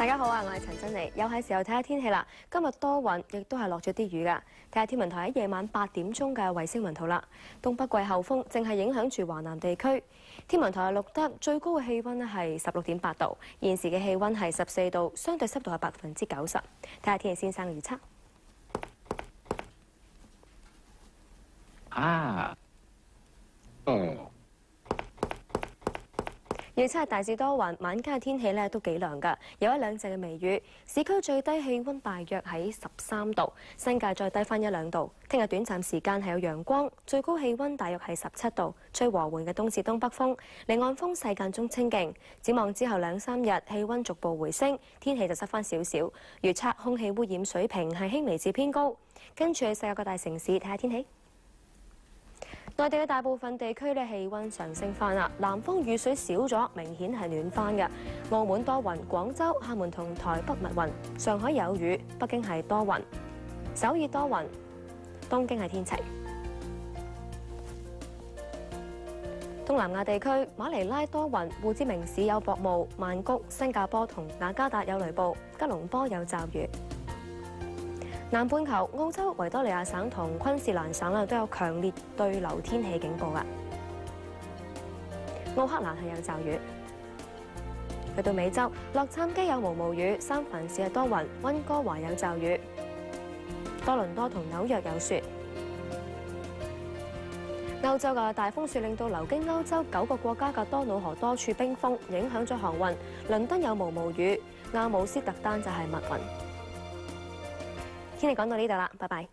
大家好啊，我係陳珍妮，又係時候睇下天氣啦。今日多雲，亦都係落咗啲雨㗎。睇下天文台喺夜晚8點鐘嘅衛星雲圖啦。東北季候風正係影響住華南地區。天文台係錄得最高嘅氣温咧係16.8度，現時嘅氣温係14度，相對濕度係90%。睇下天氣先生嘅預測。預測係大致多雲，晚間嘅天氣咧都幾涼㗎，有一兩陣嘅微雨。市區最低氣温大約喺13度，新界再低翻1-2度。聽日短暫時間係有陽光，最高氣温大約係17度，吹和緩嘅東至東北風，離岸風勢間中清勁。展望之後2-3日氣温逐步回升，天氣就濕翻少少。預測空氣污染水平係輕微至偏高。跟住去世界各大城市睇下天氣。內地嘅大部分地區咧氣温上升翻啦，南方雨水少咗，明顯係暖翻嘅。澳門多雲，廣州、廈門同台北密雲，上海有雨，北京係多雲，首爾多雲，東京係天晴。東南亞地區馬尼拉多雲，胡志明市有薄霧，曼谷、新加坡同雅加達有雷暴，吉隆坡有驟雨。南半球澳洲維多利亞省同昆士蘭省都有強烈對流天氣警報㗎。奧克蘭係有驟雨。去到美洲，洛杉磯有毛毛雨，三藩市係多雲，溫哥華有驟雨，多倫多同紐約有雪。歐洲嘅大風雪令到流經歐洲9個國家嘅多瑙河多處冰封，影響咗航運。倫敦有毛毛雨，阿姆斯特丹就係密雲。天氣講到呢度啦，拜拜。